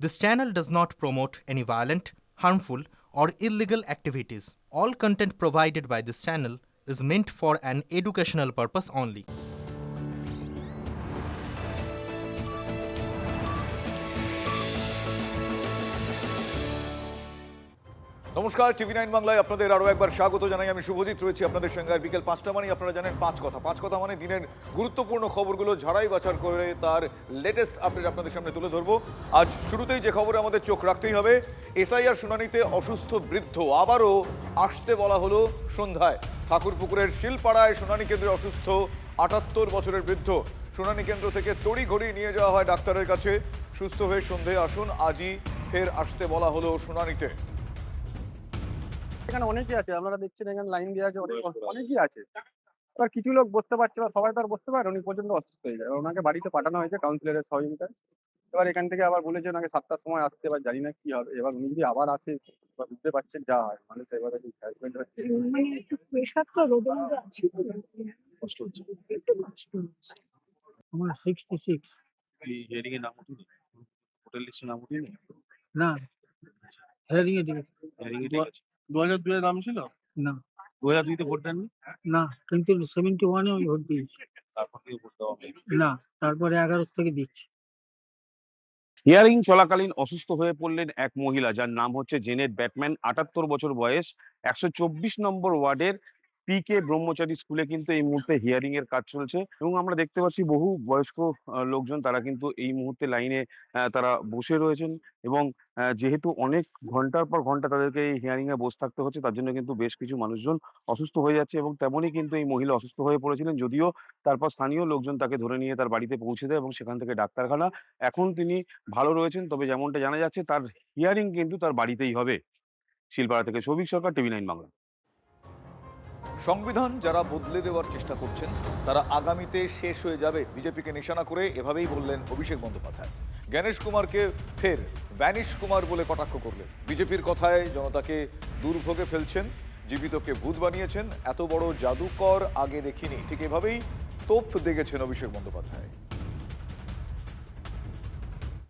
This channel does not promote any violent, harmful, or illegal activities. All content provided by this channel is meant for an educational purpose only. নমস্কার, টিভি9 বাংলায় আপনাদের আরও একবার স্বাগত জানাই। আমি শুভজিৎ রয়েছি আপনাদের সঙ্গে। আর বিকেল 5টা মানে আপনারা জানেন পাঁচ কথা মানে দিনের গুরুত্বপূর্ণ খবরগুলো ঝাড়াই বাছার করে তার লেটেস্ট আপডেট আপনাদের সামনে তুলে ধরবো। আজ শুরুতেই যে খবরে আমাদের চোখ রাখতেই হবে, এসআইআর শুনানিতে অসুস্থ বৃদ্ধ আবারও আসতে বলা হলো সন্ধ্যায়। ঠাকুরপুকুরের শিলপাড়ায় শুনানি কেন্দ্রে অসুস্থ 78 বছরের বৃদ্ধ। শুনানি কেন্দ্র থেকে তড়িঘড়ি নিয়ে যাওয়া হয় ডাক্তারের কাছে। সুস্থ হয়ে সন্ধ্যায় আসুন, আজই ফের আসতে বলা হলো শুনানিতে। এখানে অনেকেই আছে, আপনারা দেখছেন এখানে লাইন দেওয়া আছে, অনেকেই আছে। এবার কিছু লোক বসতে পারছে না, সবাই তো আর বসতে পারে, উনি পর্যন্ত অসুস্থ হয়ে যায়। ওনাকে বাড়িতে পাঠানো হয়েছে কাউন্সিলরের সহযোগিতায়। এবার এখান থেকে আবার বলেছে ওনাকে 7টার সময় আসতে, এবার জানি না কি হবে। এবার উনি যদি আবার আসে, এবার বুঝতে পারছেন যা হয়, মানুষ এবারে হ্যারাসমেন্ট হচ্ছে। মানে একটু প্রেশার তো রোদের মধ্যে আছে, কষ্ট হচ্ছে। একটু কষ্ট হচ্ছে। আমার 66। এই হিয়ারিং এর নাম উঠেনি, হোটেল লিস্টের নাম উঠেনি, না, হেয়ারিং এ দিয়েছে। হিয়ারিং এ ঠিক আছে। 2002 এর নাম ছিল না। 2002 তে ভোট দেননি? না, কিন্তু 71 এ আমি ভোট দিয়েছি। তারপর থেকে ভোট দেওয়া হয়নি। না, তারপরে 11 থেকে দিচ্ছি। হিয়ারিং চলাকালীন অসুস্থ হয়ে পড়লেন এক মহিলা, যার নাম হচ্ছে জেনেট ব্যাটম্যান। 78 বছর বয়স। 124 নম্বর ওয়ার্ডের পিকে ব্রহ্মচারী স্কুলে কিন্তু এই মুহূর্তে হিয়ারিং এর কাজ চলছে এবং আমরা দেখতে পাচ্ছি বহু বয়স্ক লোকজন তারা কিন্তু এই মুহূর্তে লাইনে তারা বসে রয়েছেন এবং যেহেতু অনেক ঘন্টার পর ঘন্টা তাদেরকে এই হিয়ারিং এ বসে থাকতে হচ্ছে, তার জন্য কিন্তু বেশ কিছু মানুষজন অসুস্থ হয়ে যাচ্ছে এবং তেমনই কিন্তু এই মহিলা অসুস্থ হয়ে পড়েছিলেন, যদিও তারপর স্থানীয় লোকজন তাকে ধরে নিয়ে তার বাড়িতে পৌঁছে দেয় এবং সেখান থেকে ডাক্তারখানা। এখন তিনি ভালো রয়েছেন, তবে যেমনটা জানা যাচ্ছে তার হিয়ারিং কিন্তু তার বাড়িতেই হবে। শিলপাড়া থেকে সৌভিক সরকার, টিভি9 বাংলা। সংবিধান যারা বদলে দেওয়ার চেষ্টা করছেন তারা আগামীতে শেষ হয়ে যাবে, বিজেপিকে নিশানা করে এভাবেই বললেন অভিষেক বন্দ্যোপাধ্যায়। জ্ঞানেশ কুমারকে ফের ভ্যানিশ কুমার বলে কটাক্ষ করলেন। বিজেপির কথায় জনতাকে দুর্ভোগে ফেলছেন, জীবিতকে ভূত বানিয়েছেন, এত বড় জাদুকর আগে দেখিনি। ঠিক এভাবেই তোপ দেখেছেন অভিষেক বন্দ্যোপাধ্যায়।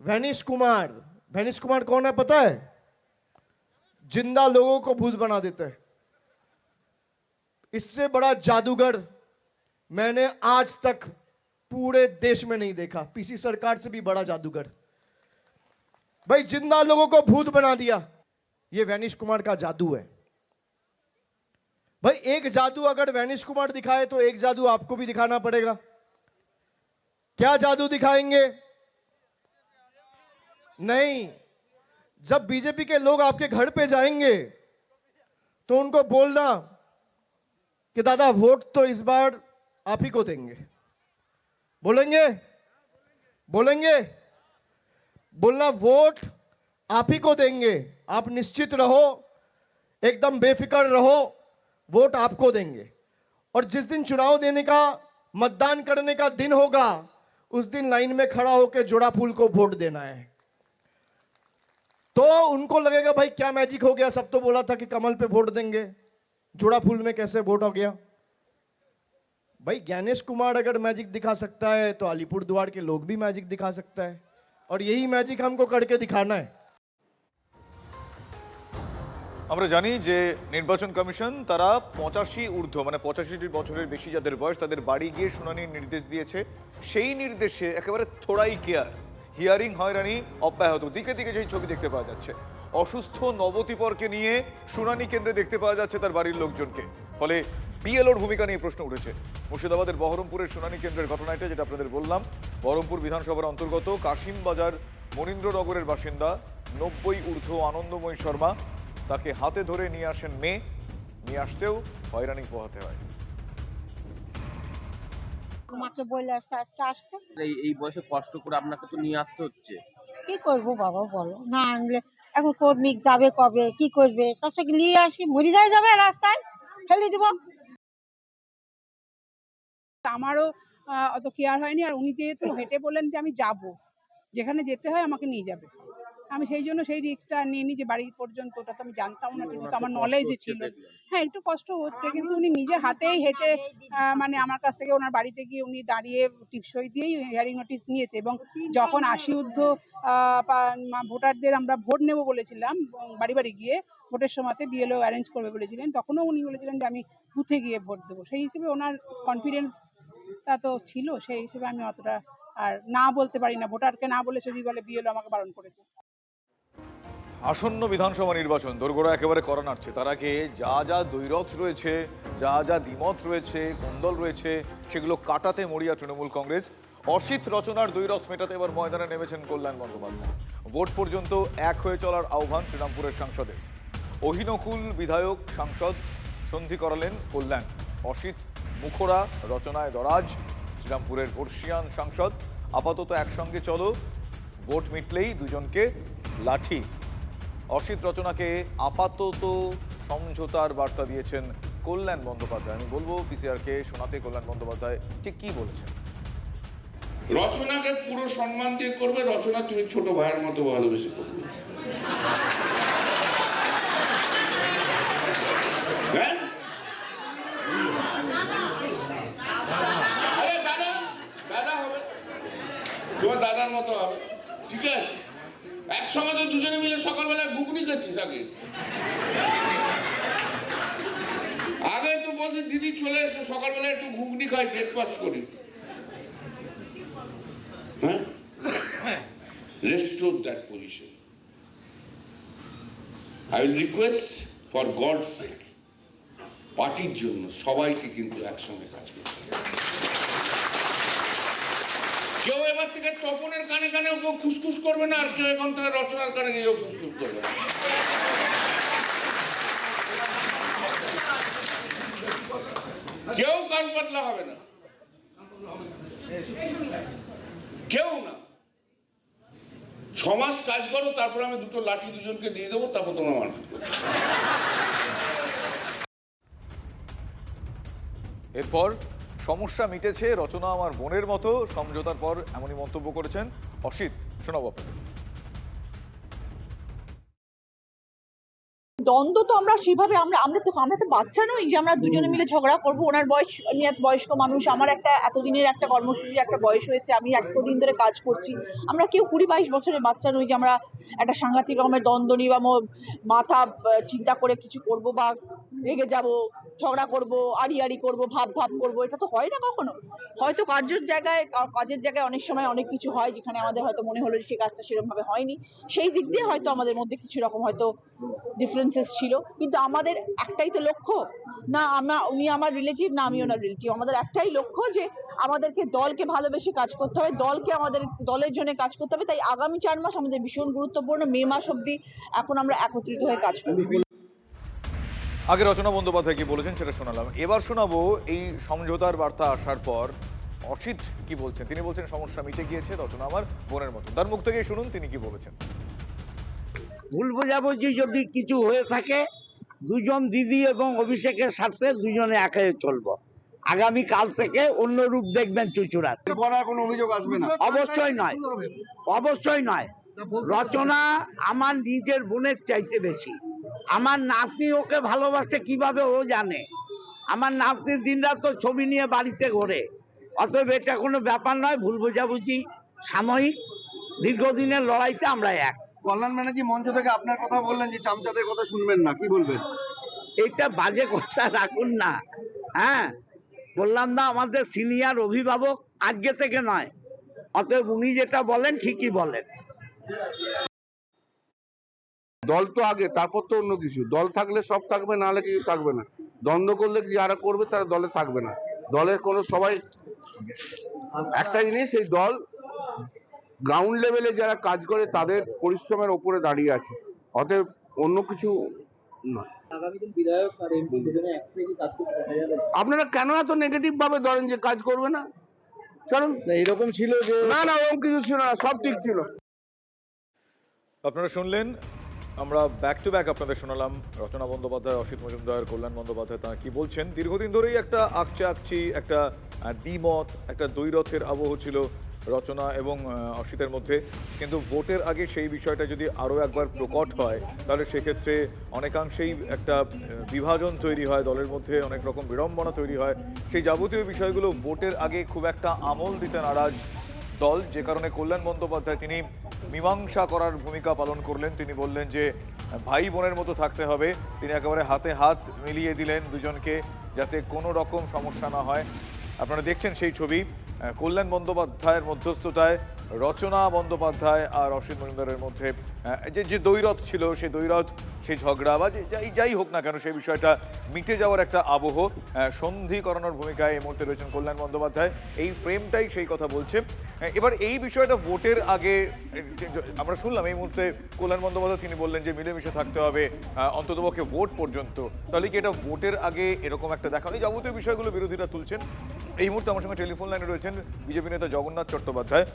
वैनिश कुमार कौन है पता है? जिंदा लोगों को भूत बना देते हैं। इससे बड़ा जादूगर मैंने आज तक पूरे देश में नहीं देखा। पीसी सरकार से भी बड़ा जादूगर। भाई जिंदा लोगों को भूत बना दिया, ये वैनिश कुमार का जादू है। भाई एक जादू अगर वैनिश कुमार दिखाए तो एक जादू आपको भी दिखाना पड़ेगा। क्या जादू दिखाएंगे? नहीं, जब बीजेपी के लोग आपके घर पे जाएंगे तो उनको बोलना कि दादा वोट तो इस बार आप ही को देंगे। बोलेंगे? बोलेंगे? बोलना वोट आप ही को देंगे, आप निश्चित रहो, एकदम बेफिक्र रहो, वोट आपको देंगे। और जिस दिन चुनाव देने का, मतदान करने का दिन होगा, उस दिन लाइन में खड़ा होकर जोड़ा फूल को वोट देना है। तो उनको लगेगा भाई क्या मैजिक हो गया, सब तो बोला था कि कमल पे वोट देंगे, जोड़ा फूल में कैसे वोट हो गया। भाई ज्ञानेश कुमार अगर मैजिक दिखा सकता है तो अलीपुर द्वार के लोग भी मैजिक दिखा सकता है, और यही मैजिक हमको करके दिखाना है। আমরা জানি যে নির্বাচন কমিশন তারা 85 ঊর্ধ্ব মানে 85 বছরের বেশি যাদের বয়স তাদের বাড়ি গিয়ে শুনানির নির্দেশ দিয়েছে। সেই নির্দেশে একেবারে থোড়াই কেয়ার, হিয়ারিং হয়রানি অব্যাহত। দিকে দিকে সেই ছবি দেখতে পাওয়া যাচ্ছে, অসুস্থ নবতিপরকে নিয়ে শুনানি কেন্দ্রে দেখতে পাওয়া যাচ্ছে তার বাড়ির লোকজনকে। ফলে বিএলওর ভূমিকা নিয়ে প্রশ্ন উঠেছে। মুর্শিদাবাদের বহরমপুরের শুনানি কেন্দ্রের ঘটনা এটা, যেটা আপনাদের বললাম। বহরমপুর বিধানসভার অন্তর্গত কাশিমবাজার মনীন্দ্রনগরের বাসিন্দা 90 ঊর্ধ্ব আনন্দময়ী শর্মা, তাকে হাতে ধরে নিয়ে আসেন মেয়ে, নিয়ে আসতেও হয়রানি পোহাতে হয়। আমাকে বলে আসছে আজকে আসতে, এই বয়সে কষ্ট করে আপনাকে তো নিয়ে আসতে হচ্ছে। কি করব বাবা বলো, না আনলে এখন কর্মিক যাবে কবে, কি করবে, তার সাথে নিয়ে আসি, মরে যাবে রাস্তায় ফেলে দিব। আমারও অত কেয়ার হয়নি। আর উনি যেহেতু হেঁটে বললেন যে আমি যাব, যেখানে যেতে হয় আমাকে নিয়ে যাবে, আমি সেই জন্য সেই রিস্কটা নিয়ে নিই যে বাড়ি পর্যন্ত, ওটা তো আমি জানতাম না, কিন্তু আমার নলেজে ছিল। হ্যাঁ, একটু কষ্ট হচ্ছে, কিন্তু উনি নিজে হাতেই হেঁটে মানে আমার কাছ থেকে ওনার বাড়িতে গিয়ে উনি দাঁড়িয়ে টিপসই দিয়েই হিয়ারিং নোটিশ নিয়েছে। এবং যখন 80 ঊর্ধ্ব ভোটারদের আমরা ভোট নেব বলেছিলাম, বাড়ি বাড়ি গিয়ে ভোটের সময়তে বিএলও অ্যারেঞ্জ করবে বলেছিলেন, তখনও উনি বলেছিলেন যে আমি বুথে গিয়ে ভোট দেবো। সেই হিসেবে ওনার কনফিডেন্সটা তো ছিল, সেই হিসেবে আমি অতটা আর না বলতে পারি না। ভোটারকে না বলে যদি বলে বিএলও আমাকে বারণ করেছে। আসন্ন বিধানসভা নির্বাচন দোরগোড়া একেবারে করা নাড়ছে। তার আগে যা যা দ্বৈরথ রয়েছে, যা যা দ্বিমত রয়েছে, কোন্দল রয়েছে, সেগুলো কাটাতে মরিয়া তৃণমূল কংগ্রেস। অসিত রচনার দ্বৈরথ মেটাতে এবার ময়দানে নেমেছেন কল্যাণ বন্দ্যোপাধ্যায়। ভোট পর্যন্ত এক হয়ে চলার আহ্বান শ্রীরামপুরের সাংসদের। অহিনকুল বিধায়ক সাংসদ সন্ধি করালেন কল্যাণ। অসিত মুখোরা, রচনায় দরাজ। শ্রীরামপুরের বর্ষিয়ান সাংসদ আপাতত একসঙ্গে চলো, ভোট মিটলেই দুজনকে লাঠি। অসিত রচনাকে আপাতত সমঝোতার বার্তা দিয়েছেন কল্যাণ বন্দ্যোপাধ্যায়। আমি বলবো পিসিআরকে শোনাতে কল্যাণ বন্দ্যোপাধ্যায় ঠিক কি বলেছেন। রচনাকে পুরো সম্মান দিয়ে করবে, রচনা তুমি ছোট ভাইয়ের মতো ভালোবেসে করবে। হ্যাঁ, দাদা হবে, তোমার দাদার মতো হবে, ঠিক আছে। একসঙ্গে তো দুজনে মিলে সকালবেলা ঘুগনি খাচ্ছিস। আগে তো বলছি দিদি চলে এসো, সকালবেলা একটু ঘুগনি খাই, ব্রেকফাস্ট করি। হ্যাঁ, restore that position. I will request for God's sake, পার্টির জন্য সবাইকে কিন্তু একসঙ্গে কাজ করতে হবে। কেউ এবার থেকে তপনের কানে কানে কেউ খুসখুস করবে না, আর কেউ এখন থেকে রচনার কানে গিয়েও খুসখুস করবে না। কেউ কান পাতলা হবে না, কেউ না। 6 মাস কাজ করো, তারপর আমি দুটো লাঠি দুজনকে দিয়ে দেবো, তারপর তোমরা মারপিট করো। এরপর সমস্যা মিটেছে, রচনা আমার বোনের মতো, সমঝোতার পর এমনই মন্তব্য করেছেন অসিত। শোনাবো আপনাদের। দ্বন্দ্ব তো আমরা সেভাবে আমরা তো বাচ্চা নই যে আমরা দুজনে মিলে ঝগড়া করবো। ওনার বয়স, উনি এক বয়স্ক মানুষ, আমার একটা এতদিনের একটা কর্মসূচির একটা বয়স হয়েছে, আমি এতদিন ধরে কাজ করছি। আমরা কেউ 20-22 বছরের বাচ্চা নই যে আমরা একটা সাংঘাতিক রকমের দ্বন্দ্ব নিয়ে বা মাথা চিন্তা করে কিছু করব বা রেগে যাব, ঝগড়া করব, আড়ি করব, ভাব করব। এটা তো হয় না কখনো। হয়তো কাজের জায়গায় অনেক সময় অনেক কিছু হয় যেখানে আমাদের হয়তো মনে হলো যে সেই কাজটা সেরকম ভাবে হয়নি, সেই দিক দিয়ে হয়তো আমাদের মধ্যে কিছু রকম হয়তো ডিফারেন্সেস ছিল। কিন্তু আমাদের একটাই তো লক্ষ্য না, উনি আমার রিলেটিভ না আমি ওনার রিলেটিভ। আমাদের একটাই লক্ষ্য যে আমাদেরকে দলকে ভালোবেসে কাজ করতে হবে, আমাদের দলের জন্য কাজ করতে হবে। তাই আগামী 4 মাস আমাদের ভীষণ গুরুত্বপূর্ণ। মে মাস অবধি এখন আমরা একত্রিত হয়ে কাজ করব। আগে রচনা বন্দ্যোপাধ্যায় কি বলেছেন সেটা শোনালাম। এবার শোনাবো এই সমঝোতার বার্তা আসার পর অসিত কি বলছেন। তিনি বলছেন সমস্যা মিটে গিয়েছে, রচনা আমার বোনের মতো। তার মুখ থেকেই শুনুন তিনি কি বলেছেন। ভুল বোঝাবুঝি যদি কিছু হয়ে থাকে, দুজন দিদি এবং অভিষেকের সাথে দুজনে একে চলবো। আগামী কাল থেকে অন্য রূপ দেখবেন চুচুড়ার। কোনো অভিযোগ আসবে না? অবশ্যই নয়, অবশ্যই নয়। রচনা আমার নিজের বোনের চাইতে বেশি। আমার নাতনি ওকে ভালোবাসে কিভাবে ও জানে। আমার নাতনির দিনরাত তো ছবি নিয়ে বাড়িতে ঘোরে। অতএব এটা কোনো ব্যাপার নয়, ভুল বোঝাবুঝি সাময়িক। দীর্ঘদিনের লড়াইতে আমরা এক। কল্যাণ ব্যানার্জি মঞ্চ থেকে আপনার কথা বললেন যে চামচাদের কথা শুনবেন না, কি বলবেন? এটা বাজে কথা রাখুন না। হ্যাঁ, বললাম না আমাদের সিনিয়র অভিভাবক, আজকে থেকে নয়। অতএব উনি যেটা বলেন ঠিকই বলেন। দল তো আগে, তারপর তো অন্য কিছু। দল থাকলে সব থাকবে, না হলে কিছু থাকবে না। দ্বন্দ্ব করলে যারা করবে তারা দলে থাকবে না। দলের কোনো সবাই একটা জিনিস, এই দল গ্রাউন্ড লেভেলে যারা কাজ করে তাদের পরিশ্রমের ওপরে দাঁড়িয়ে আছে। অতএব অন্য কিছু নয়। আপনারা কেন এত নেগেটিভ ভাবে ধরেন যে কাজ করবে না? চলুন, এরকম ছিল যে না ওরকম কিছু ছিল না, সব ঠিক ছিল। আপনারা শুনলেন, আমরা ব্যাক টু ব্যাক আপনাদের শোনালাম রচনা বন্দ্যোপাধ্যায়, অসিত মজুমদার, কল্যাণ বন্দ্যোপাধ্যায় তারা কি বলছেন। দীর্ঘদিন ধরেই একটা আকচি একটা দ্বিমত, একটা দ্বৈরথের আবহ ছিল রচনা এবং অসিতের মধ্যে, কিন্তু ভোটের আগে সেই বিষয়টা যদি আরও একবার প্রকট হয় তাহলে সেক্ষেত্রে অনেকাংশেই একটা বিভাজন তৈরি হয়, দলের মধ্যে অনেক রকম বিড়ম্বনা তৈরি হয়। সেই যাবতীয় বিষয়গুলো ভোটের আগে খুব একটা আমল দিতে নারাজ দল, যে কারণে কল্যাণ বন্দ্যোপাধ্যায় তিনি মীমাংসা করার ভূমিকা পালন করলেন। তিনি বললেন যে ভাই বোনের মতো থাকতে হবে। তিনি একেবারে হাতে হাত মিলিয়ে দিলেন দুজনকে, যাতে কোনো রকম সমস্যা না হয়। আপনারা দেখছেন সেই ছবি, কল্যাণ বন্দ্যোপাধ্যায়ের মধ্যস্থতায় রচনা বন্দ্যোপাধ্যায় আর অসিত মজুমদারের মধ্যে যে দ্বৈরথ ছিল, সেই দ্বৈরথ, সেই ঝগড়া বা যাই হোক না কেন, সেই বিষয়টা মিটে যাওয়ার একটা আবহ। সন্ধি করানোর ভূমিকায় এই মুহূর্তে রয়েছেন কল্যাণ বন্দ্যোপাধ্যায়। এই ফ্রেমটাই সেই কথা বলছে। এবার এই বিষয়টা ভোটের আগে আমরা শুনলাম, এই মুহূর্তে কল্যাণ বন্দ্যোপাধ্যায় তিনি বললেন যে মিলেমিশে থাকতে হবে অন্ততপক্ষে ভোট পর্যন্ত। তাহলে কি এটা ভোটের আগে এরকম একটা দেখানো? এই যাবতীয় বিষয়গুলো বিরোধীরা তুলছেন। এই মুহূর্তে আমার সঙ্গে টেলিফোন লাইনে রয়েছেন বিজেপি নেতা জগন্নাথ চট্টোপাধ্যায়।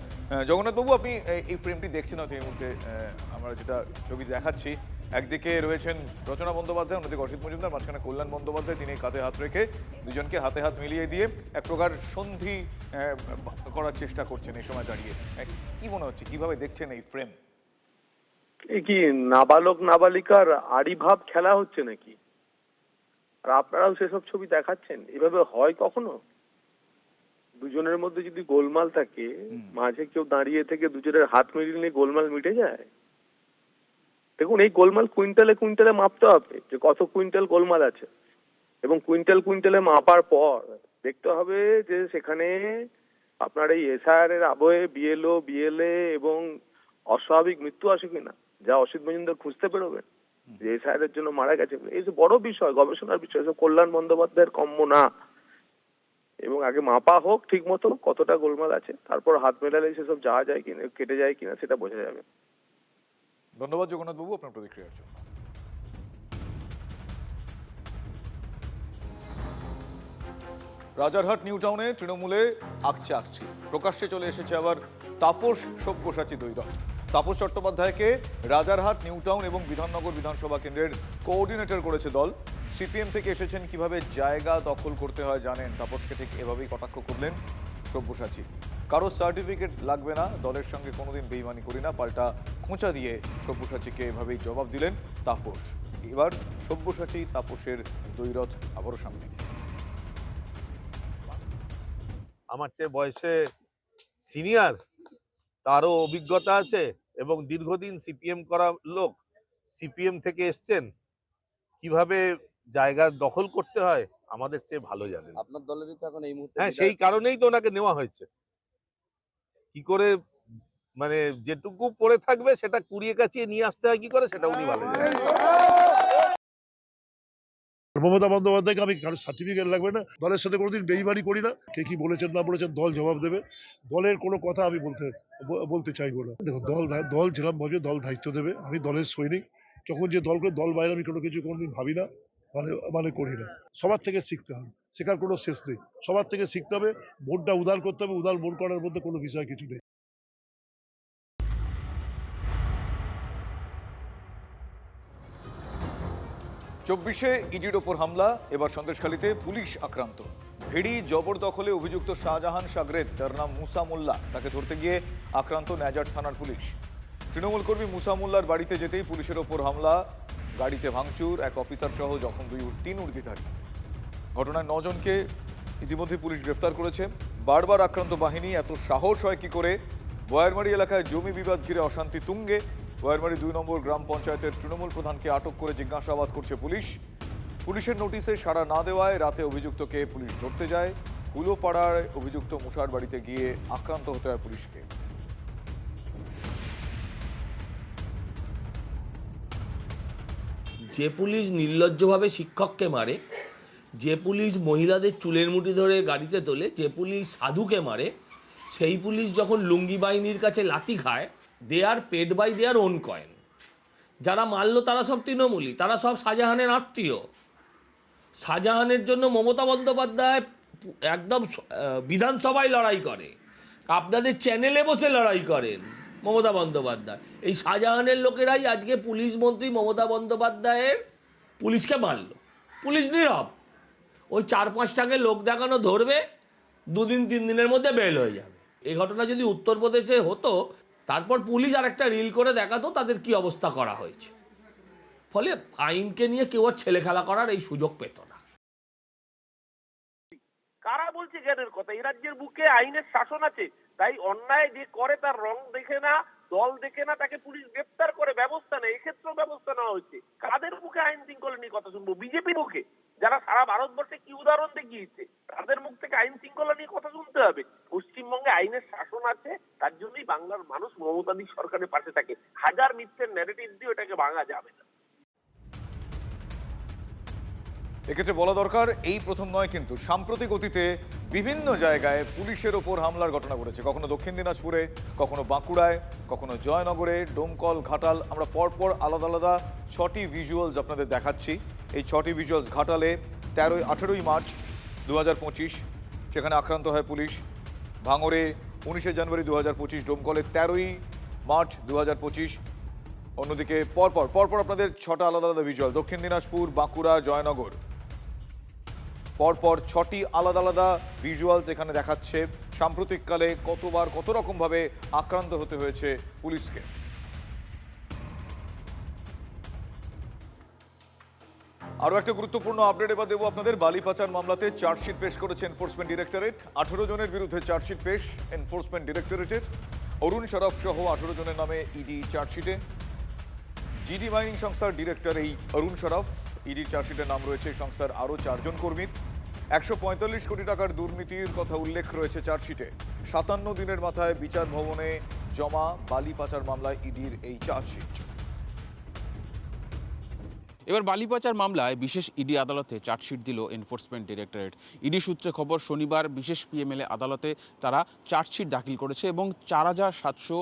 জগন্নাথবাবু, আপনি এই ফ্রেমটি দেখছেন হয়তো এই মুহূর্তে, আমরা যেটা ছবি দেখাচ্ছি, একদিকে রয়েছেন রচনা বন্দ্যোপাধ্যায়, অন্যদিকে অসিত মজুমদার, মাঝখানে কল্যাণ বন্দ্যোপাধ্যায়। তিনি কাঁধে হাত রেখে দুজনকে হাতে হাত মিলিয়ে দিয়ে এক প্রকার সন্ধি করার চেষ্টা করছেন এই সময় দাঁড়িয়ে। কি মনে হচ্ছে, কিভাবে দেখছেন এই ফ্রেম? কি নাবালক নাবালিকার আড়িভাব খেলা হচ্ছে নাকি? আর আপনারাও সেসব ছবি দেখাচ্ছেন? এভাবে হয় কখনো? দুজনের মধ্যে যদি গোলমাল থাকে, মাঝে কেউ দাঁড়িয়ে থেকে দুজনের হাত মিলিয়ে নিয়ে গোলমাল মিটে যায়? দেখুন, এই গোলমাল কুইন্টালে কুইন্টালে মাপতে হবে যে কত কুইন্টাল গোলমাল আছে, এবং কুইন্টাল কুইন্টালে মাপার পর দেখতে হবে যে সেখানে আপনার এই এসআইআর এর আবহে বিএলও বিএলএ এবং অস্বাভাবিক মৃত্যু আসে কিনা, যা অসিত মজুমদার খুঁজতে বেরোবেন যে এসআইআর এর জন্য মারা গেছে। এই যে বড় বিষয়, গবেষণার বিষয়, এসব কল্যাণ বন্দ্যোপাধ্যায়ের কম্য না। এবং আগে মাপা হোক ঠিক মতো কতটা গোলমাল আছে, তারপর হাত মেলালে সেসব যাওয়া যায় কিনা, কেটে যায় কিনা, সেটা বোঝা যাবে। ধন্যবাদ জগন্নাথবাবু আপনার প্রতিক্রিয়ার জন্য। রাজারহাট নিউ টাউনে তৃণমূলে আকছে আকছি, প্রকাশ্যে চলে এসেছে আবার তাপস সব্যসাচী দ্বৈরথ। তাপস চট্টোপাধ্যায়কে রাজারহাট নিউ টাউন এবং বিধাননগর বিধানসভা কেন্দ্রের কোঅর্ডিনেটর করেছে দল। সিপিএম থেকে এসেছেন, কিভাবে জায়গা দখল করতে হয় জানেন। তাপসকে ঠিক এভাবেই কটাক্ষ করলেন সব্যসাচী। কারো সার্টিফিকেট লাগবে না, দলের সঙ্গে কোনোদিন বেইমানি করি না, পাল্টা খোঁচা দিয়ে সব্যসাচীকে এভাবেই জবাব দিলেন তাপস। এবার সব্যসাচী তাপসের দ্বৈরথ আবারও সামনে। আমার চেয়ে বয়সে সিনিয়র, তারও অভিজ্ঞতা আছে এবং দীর্ঘদিন সিপিএম করা লোক, সিপিএম থেকে এসছেন, কিভাবে জায়গা দখল করতে হয় আমাদের চেয়ে ভালো জানেন। আপনার দলেরই তো এখন এই মুহূর্তে, হ্যাঁ, সেই কারণেই তো ওনাকে নেওয়া হয়েছে। কি করে মানে যেটুকু পড়ে থাকবে সেটা কুড়িয়ে কাছিয়ে নিয়ে আসতে হয় কি করে, সেটা উনি ভালো জানেন। মমতা বন্দ্যোপাধ্যায়কে আমি কারো সার্টিফিকেট লাগবে না, দলের সাথে কোনোদিন বেইমানি করি না। কে কি বলেছেন না বলেছেন দল জবাব দেবে, দলের কোনো কথা আমি বলতে চাইবো না। দেখো, দল যেরকম ভাবে দল দায়িত্ব দেবে, আমি দলের সৈনিক, যখন যে দল করে দল বাইরে আমি কোনো কিছু কোনোদিন ভাবি না, মানে করি না। সবার থেকে শিখতে হবে, শেখার কোনো শেষ নেই, সবার থেকে শিখতে হবে। মনটা উদার করতে হবে, উদার মন করার মধ্যে কোনো বিষয় কিছু নেই। 24-এ ইডির ওপর হামলা, এবার সন্দেশখালীতে পুলিশ আক্রান্ত। ভেড়ি জবরদখলে অভিযুক্ত শাহজাহান সাগরেদ, যার নাম মুসা মোল্লা, তাকে ধরতে গিয়ে আক্রান্ত ন্যাজার থানার পুলিশ। তৃণমূল কর্মী মুসা মোল্লার বাড়িতে যেতেই পুলিশের ওপর হামলা, গাড়িতে ভাঙচুর, এক অফিসার সহ জখম 3 ঊর্ধ্বধারী। ঘটনায় 9 জনকে ইতিমধ্যে পুলিশ গ্রেফতার করেছে। বারবার আক্রান্ত বাহিনী এত সাহস হয় কি করে? বয়ারমারি এলাকায় জমি বিবাদ ঘিরে অশান্তি তুঙ্গে। বয়ারমারি 2 নম্বর গ্রাম পঞ্চায়েতের তৃণমূল প্রধানকে আটক করে জিজ্ঞাসাবাদ করছে পুলিশ। পুলিশের নোটিশে সাড়া না দেওয়ায় রাতে অভিযুক্তকে পুলিশ ধরতে যায়। হুলোপাড়ায় অভিযুক্ত মুসার বাড়িতে গিয়ে আক্রান্ত হতে হয় পুলিশকে। যে পুলিশ নির্লজ্জভাবে শিক্ষককে মারে, যে পুলিশ মহিলাদের চুলের মুঠি ধরে গাড়িতে তোলে, যে পুলিশ সাধুকে মারে, সেই পুলিশ যখন লুঙ্গি বাহিনীর কাছে লাথি খায়, they are paid by their own coin. যারা মারল তারা সব তৃণমূলী, তারা সব শাহজাহানের আত্মীয়। শাহজাহানের জন্য মমতা বন্দ্যোপাধ্যায় একদম বিধানসভায় লড়াই করে, আপনাদের চ্যানেলে বসে লড়াই করেন মমতা বন্দ্যোপাধ্যায়। এই শাহজাহানের লোকেরাই আজকে পুলিশ মন্ত্রী মমতা বন্দ্যোপাধ্যায়ের পুলিশকে মারল। পুলিশ নীরব, ওই 4-5টাকে লোক দেখানো ধরবে, 2-3 দিনের মধ্যে বেল হয়ে যাবে। এই ঘটনা যদি উত্তরপ্রদেশে হতো, তারপর পুলিশ আরেকটা রিল করে দেখাতো তাদের কি অবস্থা করা হয়েছে। ফলে আইনকে নিয়ে কেউ আর ছেলে খেলা করার এই সুযোগ পেত না। কারা বলছে জ্ঞানের কথা? এই রাজ্যের বুকে আইনের শাসন আছে, তাই অন্যায় যে করে তার রং দেখে না, দল দেখে না, তাকে পুলিশ গ্রেপ্তার করে ব্যবস্থা নেয়। এক্ষেত্রেও ব্যবস্থা নেওয়া হচ্ছে। কাদের মুখে আইন শৃঙ্খলা নিয়ে কথা শুনবো? বিজেপির মুখে, যারা সারা ভারতবর্ষে কি উদাহরণ দেখিয়েছে, তাদের মুখ থেকে আইন শৃঙ্খলা নিয়ে কথা শুনতে হবে? পশ্চিমবঙ্গে আইনের শাসন আছে, তার জন্যই বাংলার মানুষ মমতাদি সরকারের পাশে থাকে। হাজার মিথ্যের ন্যারেটিভ দিয়ে ওটাকে ভাঙা যাবে না। এক্ষেত্রে বলা দরকার, এই প্রথম নয় কিন্তু সাম্প্রতিক অতীতে বিভিন্ন জায়গায় পুলিশের ওপর হামলার ঘটনা ঘটেছে। কখনো দক্ষিণ দিনাজপুরে, কখনো বাঁকুড়ায়, কখনো জয়নগরে, ডোমকল, ঘাটাল। আমরা পরপর আলাদা আলাদা 6টি ভিজুয়ালস আপনাদের দেখাচ্ছি। এই 6টি ভিজুয়ালস ঘাটালে 18ই মার্চ 2025 সেখানে আক্রান্ত হয় পুলিশ। ভাঙড়ে 19শে জানুয়ারি 2025, ডোমকলে 13ই মার্চ 2025। অন্যদিকে পরপর আপনাদের 6টা আলাদা আলাদা ভিজুয়াল। দক্ষিণ দিনাজপুর, বাঁকুড়া, জয়নগর, পরপর 6টি আলাদা আলাদা ভিজুয়ালস এখানে দেখাচ্ছে সাম্প্রতিককালে কতবার কত রকমভাবে আক্রান্ত হতে হয়েছে পুলিশকে। আরও একটা গুরুত্বপূর্ণ আপডেট এবার দেবো আপনাদের। বালি পাচার মামলাতে চার্জশিট পেশ করেছে এনফোর্সমেন্ট ডিরেক্টরেট। 18 জনের বিরুদ্ধে চার্জশিট পেশ এনফোর্সমেন্ট ডিরেক্টরেটের। অরুণ সরফ সহ 18 জনের নামে ইডি চার্জশিটে। জিডি মাইনিং সংস্থার ডিরেক্টর এই অরুণ সরফ। ইডির চার্জশিটের নাম রয়েছে এই সংস্থার আরও 4 জন কর্মীর। 145 কোটি টাকার দুর্নীতির কথা উল্লেখ রয়েছে চার্জশিটে। 57 দিনের মাথায় বিচার ভবনে জমা বালি পাচার মামলায় ইডির এই চার্জশিট। এবার বালি পাচার মামলায় বিশেষ ইডি আদালতে চার্জশিট দিল এনফোর্সমেন্ট ডিরেক্টরেট। ইডি সূত্রে খবর, শনিবার বিশেষ পিএমএলএ আদালতে তারা চার্জশিট দাখিল করেছে এবং 4700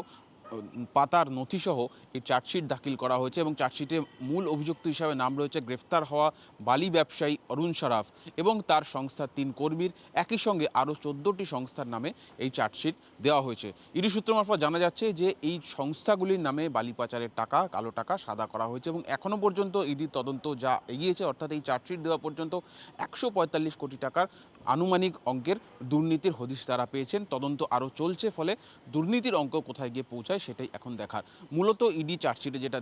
পাতার নথিসহ এই চার্জশিট দাখিল করা হয়েছে এবং চার্জশিটে মূল অভিযুক্ত হিসাবে নাম রয়েছে গ্রেফতার হওয়া বালি ব্যবসায়ী অরুণ সরফ এবং তার সংস্থার 3 কর্মীর। একই সঙ্গে আরও 14টি সংস্থার নামে এই চার্জশিট দেওয়া হয়েছে। ইডি সূত্র মারফত জানা যাচ্ছে যে এই সংস্থাগুলির নামে বালি পাচারের টাকা, কালো টাকা সাদা করা হয়েছে এবং এখনও পর্যন্ত ইডির তদন্ত যা এগিয়েছে, অর্থাৎ এই চার্জশিট দেওয়া পর্যন্ত 145 কোটি টাকার আনুমানিক অঙ্কের দুর্নীতির হদিশ তারা পেয়েছেন। তদন্ত আরও চলছে, ফলে দুর্নীতির অঙ্ক কোথায় গিয়ে পৌঁছায় সেটাই এখন দেখার। মূলত ইডি চার্জশিটে যেটা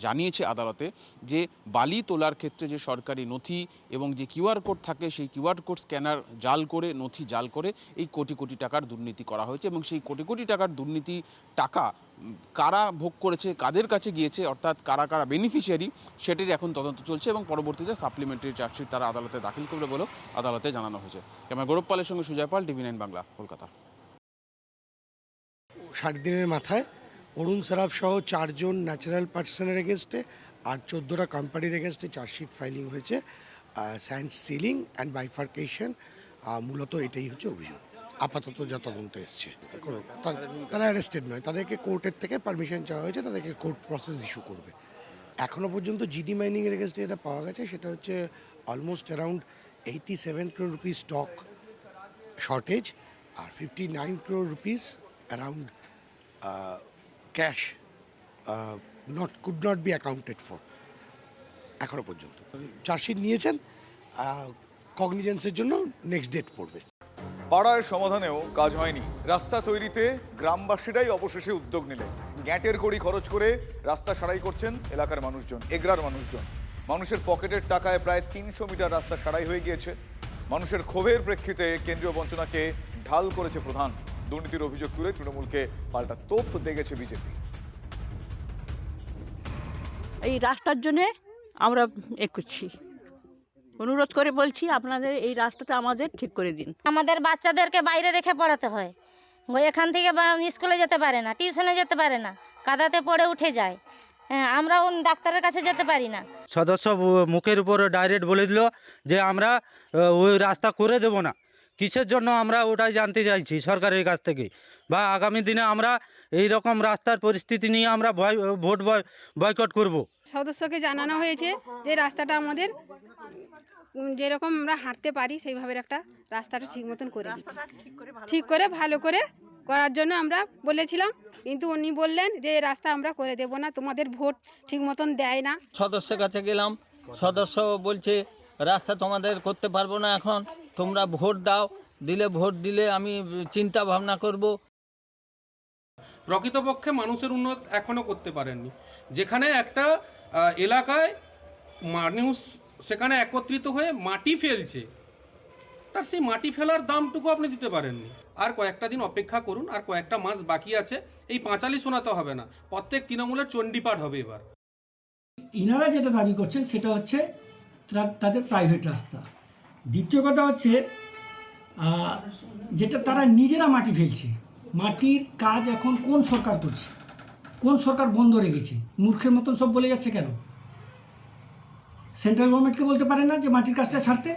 জানিয়েছে আদালতে, যে বালি তোলার ক্ষেত্রে যে সরকারি নথি এবং যে কিউআর কোড থাকে, সেই কিউআর কোড স্ক্যানার জাল করে, নথি জাল করে এই কোটি কোটি টাকার দুর্নীতি করা হয়েছে এবং সেই কোটি কোটি টাকার দুর্নীতি টাকা কারা ভোগ করেছে, কাদের কাছে গিয়েছে, অর্থাৎ কারা কারা বেনিফিশিয়ারি, সেটির এখন তদন্ত চলছে এবং পরবর্তীতে সাপ্লিমেন্টারি চার্জশিট তারা আদালতে দাখিল করবে বলেও আদালতে জানানো হয়েছে। ক্যামেরা গৌরব পালের সঙ্গে সুজয় পাল, TV9 বাংলা, কলকাতা। 60 দিনের মাথায় অরুণ সরফ সহ 4 জন ন্যাচারাল পার্সনের এগেনস্টে আর 14টা কোম্পানির এগেনস্টে চার্জশিট ফাইলিং হয়েছে। স্যান্ড সিলিং অ্যান্ড বাইফার্কেশন, মূলত এটাই হচ্ছে অভিযোগ। আপাতত যা তদন্ত এসছে, তারা অ্যারেস্টেড নয়, তাদেরকে কোর্টের থেকে পারমিশন চাওয়া হয়েছে, তাদেরকে কোর্ট প্রসেস ইস্যু করবে। এখনও পর্যন্ত জিডি মাইনিংয়ের এগেনস্টে যেটা পাওয়া গেছে সেটা হচ্ছে almost around 87 crore rupees stock shortage আর 59 crore রুপিস around cash could not be accounted for. এখনও পর্যন্ত চার্জশিট নিয়েছেন, কগনিজেন্সের জন্য নেক্সট ডেট পড়বে। পাড়ায় সমাধানেও কাজ হয়নি। রাস্তা তৈরিতে গ্রামবাসীরাই অবশেষে উদ্যোগ নিলেন। গ্যাটের কড়ি খরচ করে রাস্তা সারাই করছেন এলাকার মানুষজন, এগরার মানুষজন। মানুষের পকেটের টাকায় প্রায় 300 মিটার রাস্তা সারাই হয়ে গিয়েছে। মানুষের ক্ষোভের প্রেক্ষিতে কেন্দ্রীয় বঞ্চনাকে ঢাল করেছে প্রধান। দুর্নীতির অভিযোগ তুলে তৃণমূলকে পাল্টা তোপ দেখেছে বিজেপি। এই রাস্তার জন্য আমরা করছি, অনুরোধ করে বলছি আপনাদের এই রাস্তাটা আমাদের ঠিক করে দিন। আমাদের বাচ্চাদেরকে বাইরে রেখে পড়াতে হয়, এখান থেকে স্কুলে যেতে পারে না, টিউশনে যেতে পারে না, কাদাতে পড়ে উঠে যায়। হ্যাঁ, আমরাও ডাক্তারের কাছে যেতে পারি না। সদস্য মুখের উপর ডাইরেক্ট বলে দিল যে আমরা ওই রাস্তা করে দেব না। কিসের জন্য আমরা ওটাই জানতে চাইছি সরকারের কাছ থেকে, বা আগামী দিনে আমরা এই রকম রাস্তার পরিস্থিতি নিয়ে আমরা ভোট বয়কট করব। সদস্যকে জানানো হয়েছে যে রাস্তাটা আমাদের যেরকম আমরা হাঁটতে পারি সেইভাবে একটা রাস্তাটা ঠিক মতন করে দিতে, ঠিক করে ভালো করে করার জন্য আমরা বলেছিলাম, কিন্তু উনি বললেন যে রাস্তা আমরা করে দেব না, তোমাদের ভোট ঠিক মতন দেয় না। সদস্যের কাছে গেলাম, সদস্য বলছে রাস্তা তোমাদের করতে পারবো না, এখন তোমরা ভোট দাও, ভোট দিলে আমি চিন্তা ভাবনা করব। প্রকৃতপক্ষে মানুষের উন্নত এখনও করতে পারেননি। যেখানে একটা এলাকায় মানুষ সেখানে একত্রিত হয়ে মাটি ফেলছে, তার সেই মাটি ফেলার দামটুকু আপনি দিতে পারেননি। আর কয়েকটা দিন অপেক্ষা করুন, আর কয়েকটা মাস বাকি আছে। এই পাঁচালি শোনাতে হবে না, প্রত্যেক তৃণমূলের চণ্ডীপাঠ হবে এবার। ইনারা যেটা দাবি করছেন সেটা হচ্ছে তাদের প্রাইভেট রাস্তা। দ্বিতীয় কথা হচ্ছে যেটা তারা নিজেরা মাটি ফেলছে। মাটির কাজ এখন কোন সরকার করছে, কোন সরকার বন্ধ রেখেছে? মূর্খের মতন সব বলে যাচ্ছে কেন? সেন্ট্রাল গভর্নমেন্টকে বলতে পারে না যে মাটির কাজটা ছাড়তে?